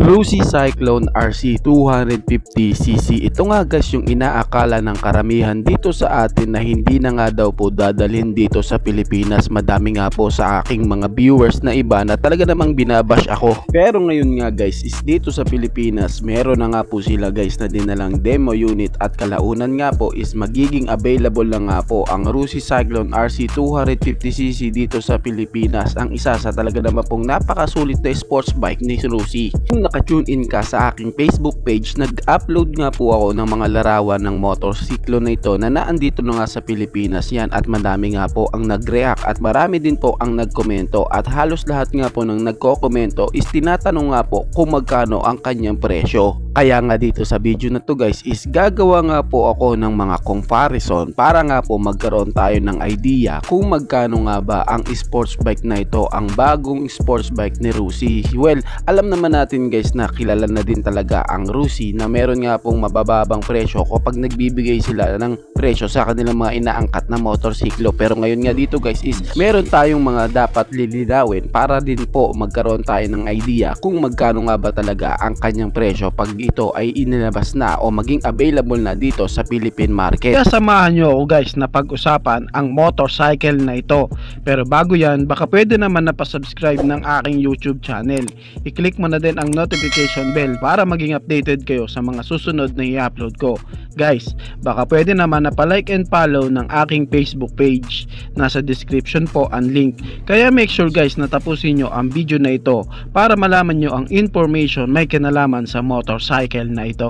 Rusi Cyclone RC 250cc. Ito nga guys yung inaakala ng karamihan dito sa atin na hindi na nga daw po dadalhin dito sa Pilipinas. Madami nga po sa aking mga viewers na iba na talaga namang binabash ako. Pero ngayon nga guys is dito sa Pilipinas meron na nga po sila guys na dinalang demo unit at kalaunan nga po is magiging available na nga po ang Rusi Cyclone RC 250cc dito sa Pilipinas. Ang isa sa talaga naman pong napakasulit na sports bike ni Rusi. Kung naka-tune in ka sa aking Facebook page, nag-upload nga po ako ng mga larawan ng motorsiklo na ito na naandito na nga sa Pilipinas yan at madami nga po ang nag-react at marami din po ang nagkomento at halos lahat nga po ng nagko-komento is tinatanong nga po kung magkano ang kanyang presyo. Kaya nga dito sa video na to guys is gagawa nga po ako ng mga comparison para nga po magkaroon tayo ng idea kung magkano nga ba ang sports bike na ito, ang bagong sports bike ni Rusi. Well, alam naman natin guys na kilala na din talaga ang Rusi na meron nga pong mabababang presyo kapag nagbibigay sila ng presyo sa kanilang mga inaangkat na motorsiklo. Pero ngayon nga dito guys is meron tayong mga dapat lilinawin para din po magkaroon tayo ng idea kung magkano nga ba talaga ang kanyang presyo pag ito ay inilabas na o maging available na dito sa Philippine market. Kaya samahan nyo ako guys na pag-usapan ang motorcycle na ito. Pero bago yan, baka pwede naman na pa-subscribe ng aking YouTube channel. I-click mo na din ang notification bell para maging updated kayo sa mga susunod na i-upload ko. Guys, baka pwede naman na pa-like and follow ng aking Facebook page. Nasa description po ang link. Kaya make sure guys na tapusin nyo ang video na ito para malaman nyo ang information may kinalaman sa motorcycle na ito.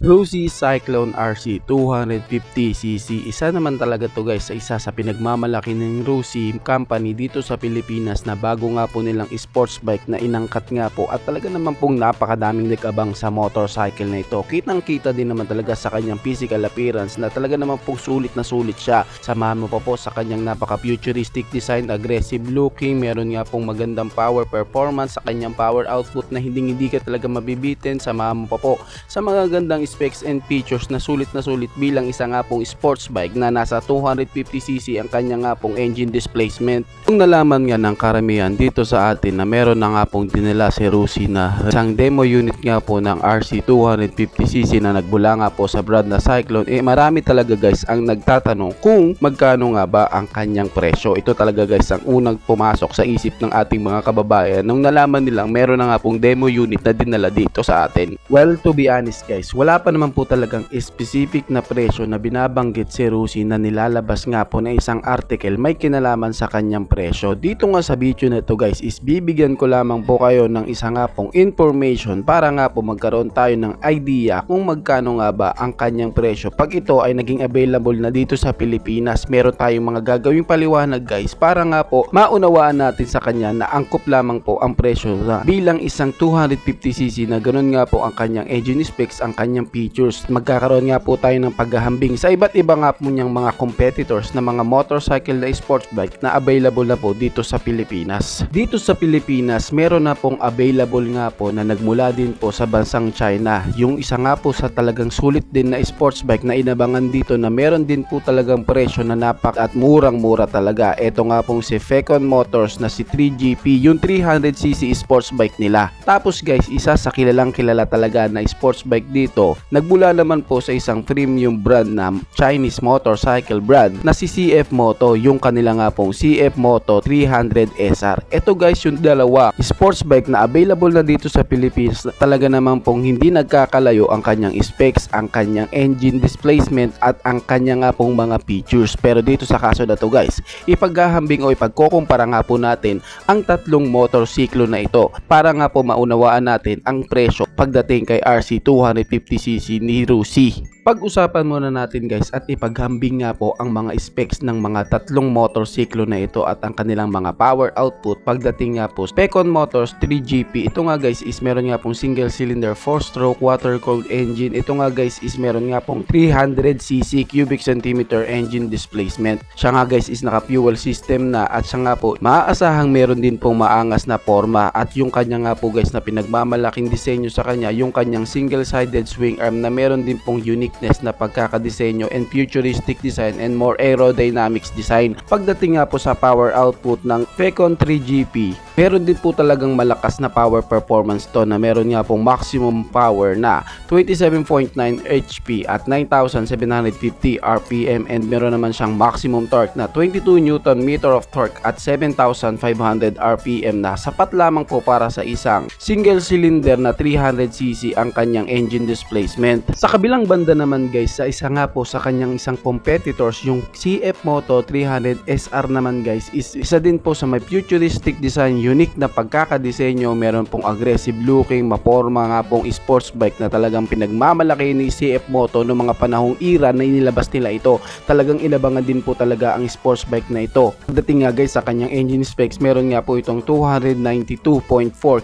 Rusi Cyclone RC 250cc. Isa naman talaga to guys sa isa sa pinagmamalaki ng Rusi company dito sa Pilipinas na bago nga po nilang sports bike na inangkat nga po at talaga naman pong napakadaming nag-abang sa motorcycle na ito. Kitang kita din naman talaga sa kanyang physical appearance na talaga naman pong sulit na sulit siya. Samahan mo pa po sa kanyang napaka futuristic design, aggressive looking, meron nga pong magandang power performance sa kanyang power output na hindi ka talaga mabibitin. Samahan mo pa po sa mga gandang specs and features na sulit bilang isa nga pong sports bike na nasa 250cc ang kanya nga pong engine displacement. Kung nalaman nga ng karamihan dito sa atin na meron na nga pong dinala si Rusi na isang demo unit nga po ng RC 250cc na nagbula nga po sa brand na Cyclone, marami talaga guys ang nagtatanong kung magkano nga ba ang kanyang presyo. Ito talaga guys ang unang pumasok sa isip ng ating mga kababayan nung nalaman nilang meron na nga pong demo unit na dinala dito sa atin. Well, to be honest guys, wala pa naman po talagang specific na presyo na binabanggit si Rusi na nilalabas nga po na isang article may kinalaman sa kanyang presyo. Dito nga sa video na ito guys is bibigyan ko lamang po kayo ng isa nga pong information para nga po magkaroon tayo ng idea kung magkano nga ba ang kanyang presyo pag ito ay naging available na dito sa Pilipinas. Meron tayong mga gagawing paliwanag guys para nga po maunawaan natin sa kanya na angkop lamang po ang presyo na bilang isang 250cc na ganun nga po ang kanyang engine specs, ang kanyang features. Magkakaroon nga po tayo ng paghahambing sa iba't iba nga po niyang mga competitors na mga motorcycle na sports bike na available na po dito sa Pilipinas. Dito sa Pilipinas, meron na pong available nga po na nagmula din po sa bansang China. Yung isa nga po sa talagang sulit din na sports bike na inabangan dito na meron din po talagang presyo na napak at murang-mura talaga. Ito nga pong si Fecon Motors na si 3GP, yung 300cc sports bike nila. Tapos guys, isa sa kilalang kilala talaga na sports bike dito ito, nagbula naman po sa isang premium brand na Chinese motorcycle brand na si CF Moto, yung kanila nga pong CF Moto 300 SR. Ito guys yung dalawa sports bike na available na dito sa Philippines. Talaga naman pong hindi nagkakalayo ang kanyang specs, ang kanyang engine displacement at ang kanya nga pong mga features. Pero dito sa kaso na to guys, ipaghahambing o ipagkukumpara nga po natin ang tatlong motorsiklo na ito para nga po maunawaan natin ang presyo pagdating kay RC 250cc ni Rusi. Pag-usapan muna natin guys at ipaghambing nga po ang mga specs ng mga tatlong motorsiklo na ito at ang kanilang mga power output pagdating nga po Pecon Motors 3GP. Ito nga guys is meron nga pong single cylinder 4-stroke water cooled engine. Ito nga guys is meron nga pong 300cc cubic centimeter engine displacement. Siya nga guys is naka fuel system na at siya nga po maaasahang meron din pong maangas na forma at yung kanya nga po guys na pinagmamalaking disenyo sa kanya yung kanyang single sided swing arm na meron din pong unique na pagkakadisenyo and futuristic design and more aerodynamics design. Pagdating nga po sa power output ng Pecon 3GP, meron din po talagang malakas na power performance to na meron nga pong maximum power na 27.9 HP at 9,750 RPM and meron naman siyang maximum torque na 22 Nm of torque at 7,500 RPM na sapat lamang po para sa isang single cylinder na 300cc ang kanyang engine displacement. Sa kabilang banda naman guys, sa isa nga po sa kanyang isang competitors, yung CF Moto 300 SR naman guys is isa din po sa may futuristic design, unique na pagkakadisenyo, meron pong aggressive looking, maporma nga pong sports bike na talagang pinagmamalaki ni CF Moto noong mga panahong era na inilabas nila ito. Talagang inabangan din po talaga ang sports bike na ito. Pagdating nga guys sa kanyang engine specs, meron nga po itong 292.4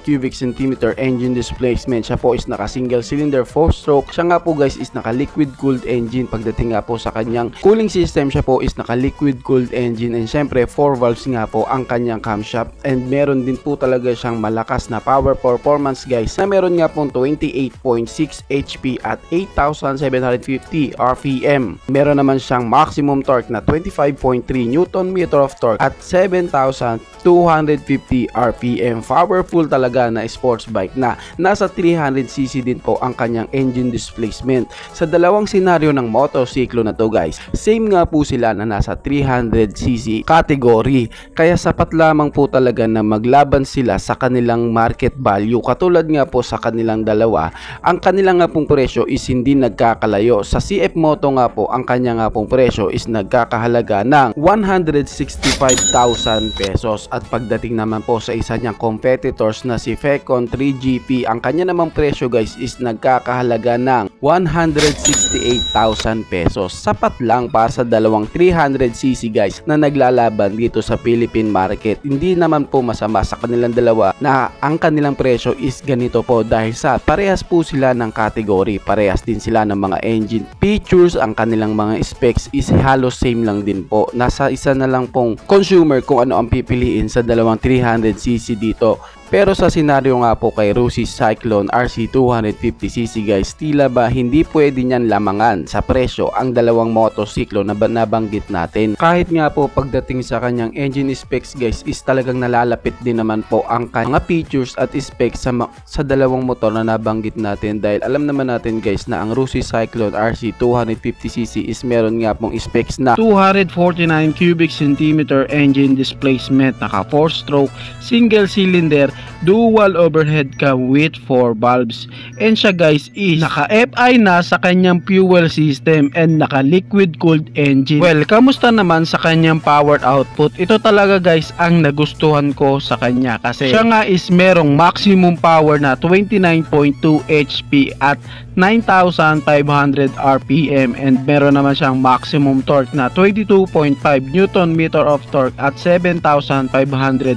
cubic centimeter engine displacement. Siya po is naka single cylinder 4-stroke. Siya nga po guys is naka liquid cooled engine. Pagdating nga po sa kanyang cooling system, siya po is naka liquid cooled engine and syempre 4 valves nga po ang kanyang camshaft and meron din po talaga siyang malakas na power performance guys na meron nga pong 28.6 HP at 8,750 RPM. Meron naman siyang maximum torque na 25.3 Nm of torque at 7,250 RPM. Powerful talaga na sports bike na nasa 300cc din po ang kanyang engine displacement. Sa dalawang senaryo ng motorsiklo na to guys, same nga po sila na nasa 300cc category. Kaya sapat lamang po talaga na maglaban sila sa kanilang market value. Katulad nga po sa kanilang dalawa, ang kanilang nga pong presyo is hindi nagkakalayo. Sa CF Moto nga po, ang kanya nga pong presyo is nagkakahalaga ng 165,000 pesos. At pagdating naman po sa isa niyang competitors na si Pecon 3GP, ang kanya namang presyo guys is nagkakahalaga ng 168,000 pesos. Sapat lang para sa dalawang 300cc guys na naglalaban dito sa Philippine market. Hindi naman po masama sa kanilang dalawa na ang kanilang presyo is ganito po dahil sa parehas po sila ng category, parehas din sila ng mga engine features, ang kanilang mga specs is halos same lang din po. Nasa isa na lang pong consumer kung ano ang pipiliin sa dalawang 300cc dito. Pero sa senaryo nga po kay Rusi Cyclone RC 250cc guys, tila ba hindi pwede niyan lamangan sa presyo ang dalawang motorsiklo na nabanggit natin. Kahit nga po pagdating sa kanyang engine specs guys is talagang nalalapit din naman po ang mga features at specs sa dalawang motor na nabanggit natin, dahil alam naman natin guys na ang Rusi Cyclone RC 250cc is meron nga pong specs na 249 cubic centimeter engine displacement, naka 4-stroke, single cylinder, dual overhead cam with 4 valves, and siya guys is naka FI na sa kanyang fuel system and naka liquid cooled engine. Well, kamusta naman sa kanyang power output? Ito talaga guys ang nagustuhan ko sa kanya kasi siya nga is merong maximum power na 29.2 HP at 9,500 RPM and meron naman siyang maximum torque na 22.5 Nm of torque at 7,500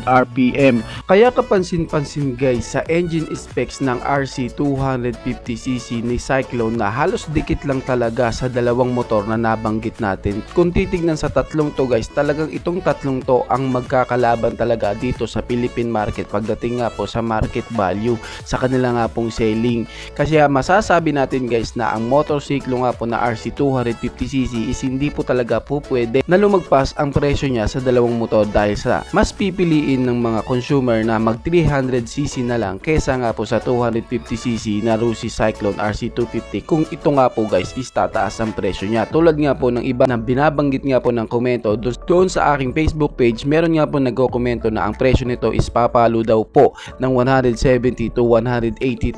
RPM. Kaya kapansin-pansin guys sa engine specs ng RC 250cc ni Cyclone na halos dikit lang talaga sa dalawang motor na nabanggit natin. Kung titignan sa tatlong to guys, talagang itong tatlong to ang magkakalaban talaga dito sa Philippine market pagdating nga po sa market value sa kanila nga pong selling. Kasi masasabi natin guys na ang motorsiklo nga po na RC 250cc is hindi po talaga po pwede na lumagpas ang presyo niya sa dalawang motor dahil sa mas pipiliin ng mga consumer na mag 300cc na lang kesa nga po sa 250cc na Rossi Cyclone RC250 kung ito nga po guys is tataas ang presyo niya. Tulad nga po ng iba na binabanggit nga po ng komento doon sa aking Facebook page, meron nga po nagko-komento na ang presyo nito is papalo daw po ng 170 to 180,000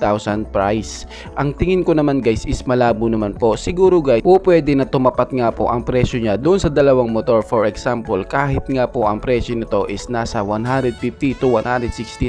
price. Ang tingin ko naman guys is malabo naman po. Siguro guys po pwede na tumapat nga po ang presyo niya doon sa dalawang motor. For example, kahit nga po ang presyo nito is nasa 150 to 160,000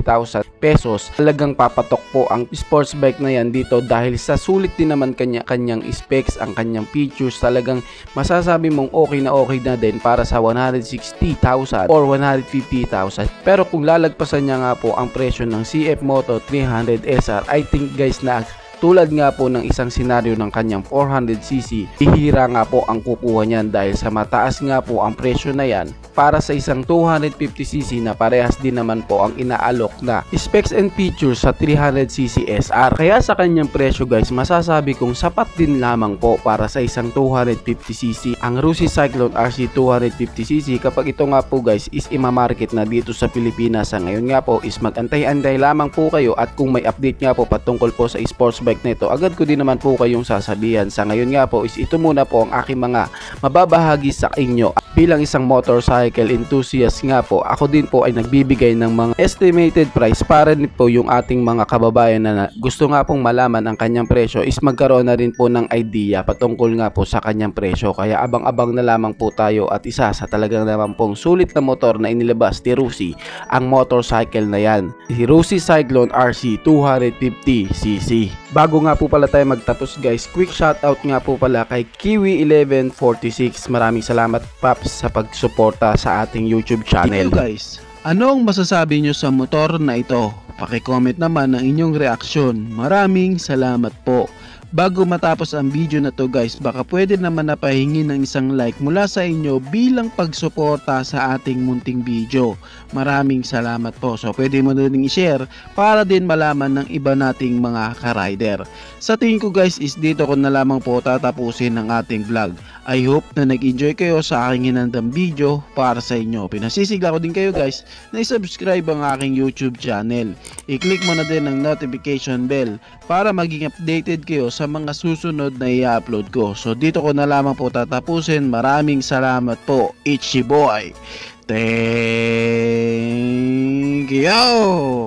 pesos, talagang papatok po ang sports bike na yan dito dahil sa sulit din naman kanyang specs, ang kanyang features, talagang masasabi mong okay na din para sa 160,000 or 150,000. Pero kung lalagpasan niya nga po ang presyo ng CF Moto 300 SR, I think guys na tulad nga po ng isang senaryo ng kanyang 400cc, bihira nga po ang kukuha niyan dahil sa mataas nga po ang presyo na yan para sa isang 250cc na parehas din naman po ang inaalok na specs and features sa 300cc SR. Kaya sa kanyang presyo guys, masasabi kong sapat din lamang po para sa isang 250cc ang Rossi Cyclone RC 250cc kapag ito nga po guys is imamarket na dito sa Pilipinas. Sa ngayon nga po is magantay-antay lamang po kayo at kung may update nga po patungkol po sa sports bike na ito, agad ko din naman po kayong sasabihan. Sa ngayon nga po is ito muna po ang aking mga mababahagi sa inyo. Bilang isang motorcycle enthusiast nga po, ako din po ay nagbibigay ng mga estimated price para din po yung ating mga kababayan na gusto nga pong malaman ang kanyang presyo is magkaroon na rin po ng idea patungkol nga po sa kanyang presyo. Kaya abang-abang na lamang po tayo at isa sa talagang naman pong sulit na motor na inilabas ni Rossi, ang motorcycle na yan, si Rossi Cyclone RC 250cc. Bago nga po pala tayo magtapos guys, quick shoutout nga po pala kay Kiwi1146. Maraming salamat Paps sa pagsuporta sa ating YouTube channel. Ikaw guys, anong masasabi nyo sa motor na ito? Paki-comment naman ang inyong reaksyon. Maraming salamat po. Bago matapos ang video na to guys, baka pwede naman napahingi ng isang like mula sa inyo bilang pagsuporta sa ating munting video. Maraming salamat po. So pwede mo na rin i-share para din malaman ng iba nating mga ka-rider. Sa tingin ko guys is dito ko na lamang po tatapusin ang ating vlog. I hope na nag-enjoy kayo sa aking hinandang video para sa inyo. Pinasisigla ko din kayo guys na i-subscribe ang aking YouTube channel. I-click mo na din ang notification bell para maging updated kayo sa mga susunod na i-upload ko. So dito ko na lamang po tatapusin. Maraming salamat po. Ichi boy. Thank you.